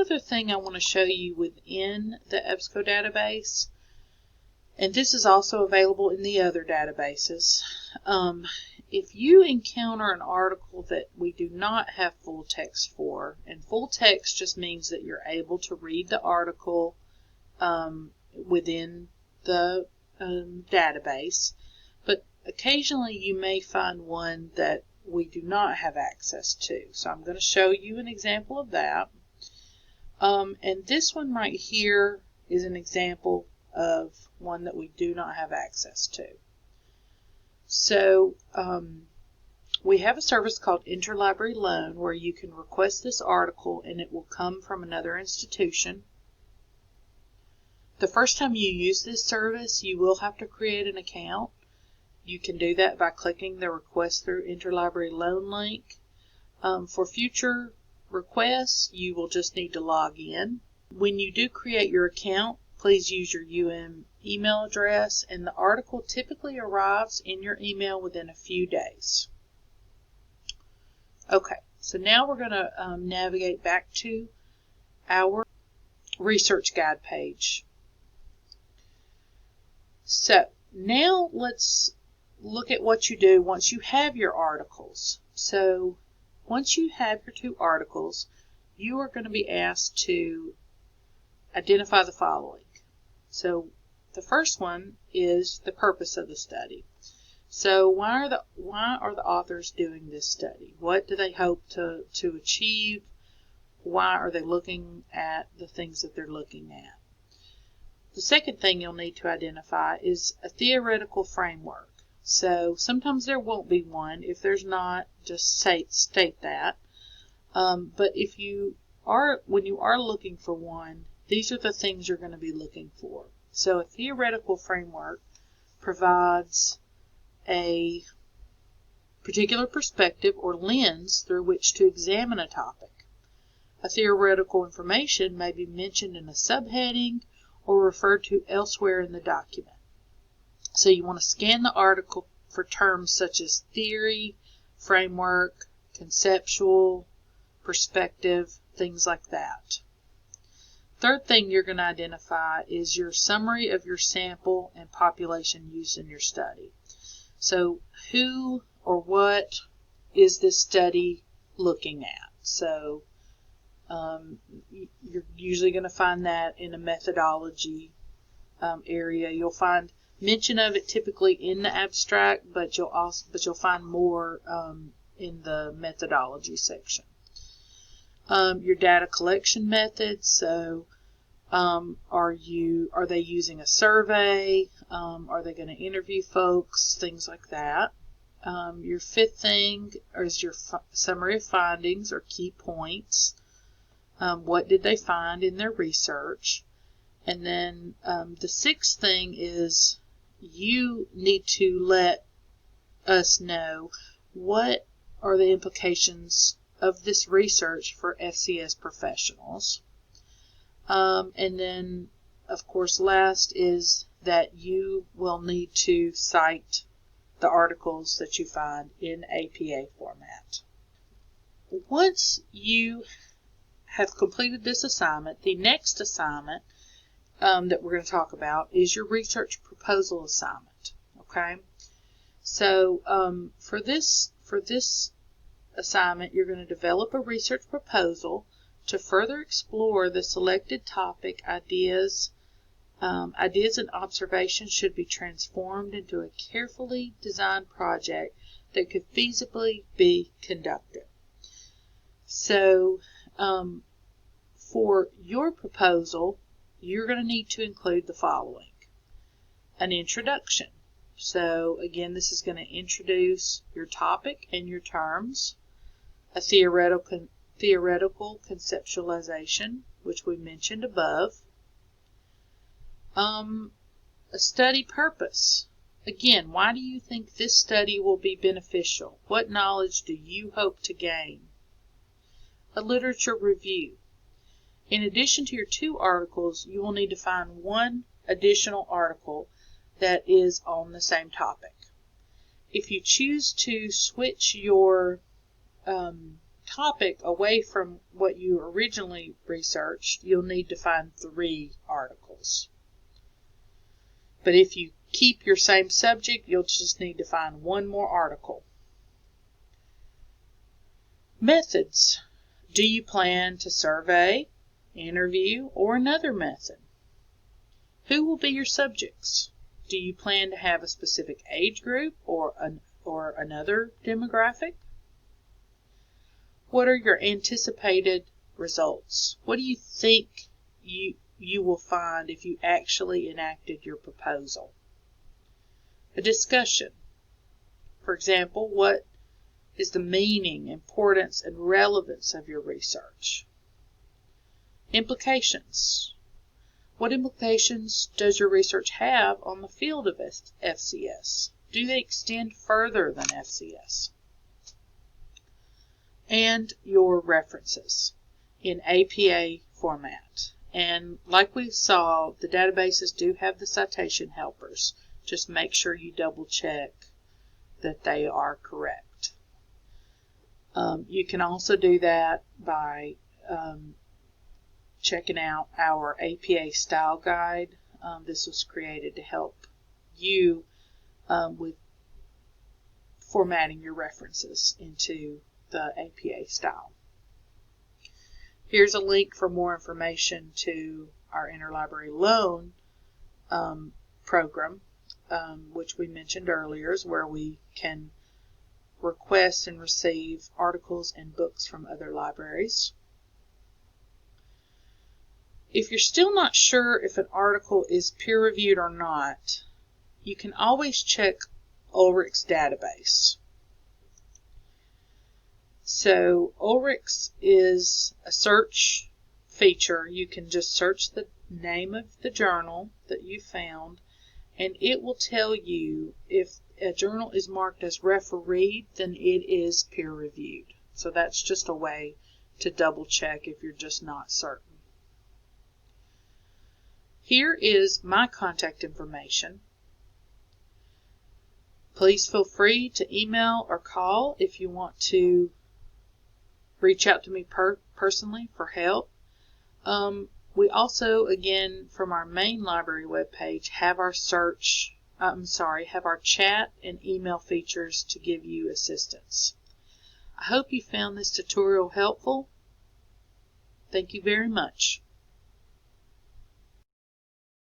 Another thing I want to show you within the EBSCO database, and this is also available in the other databases, if you encounter an article that we do not have full text for, and full text just means that you're able to read the article within the database, but occasionally you may find one that we do not have access to. So I'm going to show you an example of that. And this one right here is an example of one that we do not have access to. So we have a service called Interlibrary Loan where you can request this article and it will come from another institution. The first time you use this service, you will have to create an account. You can do that by clicking the Request Through Interlibrary Loan link. For future requests, you will just need to log in. When you do create your account, please use your email address, and the article typically arrives in your email within a few days. Okay, so now we're going to navigate back to our research guide page. So now let's look at what you do once you have your articles. So once you have your 2 articles, you are going to be asked to identify the following. So the first one is the purpose of the study. So why are the authors doing this study? What do they hope to achieve? Why are they looking at the things that they're looking at? The second thing you'll need to identify is a theoretical framework. So sometimes there won't be one. If there's not, just state that. But when you are looking for one, these are the things you're going to be looking for. So a theoretical framework provides a particular perspective or lens through which to examine a topic. A theoretical information may be mentioned in a subheading or referred to elsewhere in the document. So you want to scan the article for terms such as theory, framework, conceptual, perspective, things like that. Third thing you're going to identify is your summary of your sample and population used in your study. So who or what is this study looking at? So you're usually going to find that in a methodology area. You'll find mention of it typically in the abstract, but you'll find more in the methodology section. Your data collection methods. So are they using a survey? Are they going to interview folks? Things like that. Your fifth thing is your summary of findings or key points. What did they find in their research? And then the sixth thing is you need to let us know what are the implications of this research for FCS professionals. And then, of course, last is that you will need to cite the articles that you find in APA format. Once you have completed this assignment, the next assignment that we're going to talk about is your research proposal assignment. Okay, so for this assignment, you're going to develop a research proposal to further explore the selected topic. Ideas and observations should be transformed into a carefully designed project that could feasibly be conducted. So for your proposal, you're going to need to include the following. An introduction. So again, this is going to introduce your topic and your terms. A theoretical conceptualization, which we mentioned above. A study purpose. Again, why do you think this study will be beneficial? What knowledge do you hope to gain? A literature review. In addition to your 2 articles, you will need to find one additional article that is on the same topic. If you choose to switch your topic away from what you originally researched, you'll need to find 3 articles. But if you keep your same subject, you'll just need to find 1 more article. Methods. Do you plan to survey, interview, or another method? Who will be your subjects? Do you plan to have a specific age group or another demographic? What are your anticipated results? What do you think you will find if you actually enacted your proposal? A discussion. For example, what is the meaning, importance, and relevance of your research? Implications. What implications does your research have on the field of FCS? Do they extend further than FCS? And your references in APA format. And like we saw, the databases do have the citation helpers. Just make sure you double check that they are correct. You can also do that by checking out our APA style guide. This was created to help you with formatting your references into the APA style. Here's a link for more information to our Interlibrary Loan program, which we mentioned earlier, is where we can request and receive articles and books from other libraries. If you're still not sure if an article is peer-reviewed or not, you can always check Ulrich's database. So Ulrich's is a search feature. You can just search the name of the journal that you found, and it will tell you if a journal is marked as refereed, then it is peer-reviewed. So that's just a way to double check if you're just not certain. Here is my contact information. Please feel free to email or call if you want to reach out to me personally for help. We also, again, from our main library webpage, have our have our chat and email features to give you assistance. I hope you found this tutorial helpful. Thank you very much.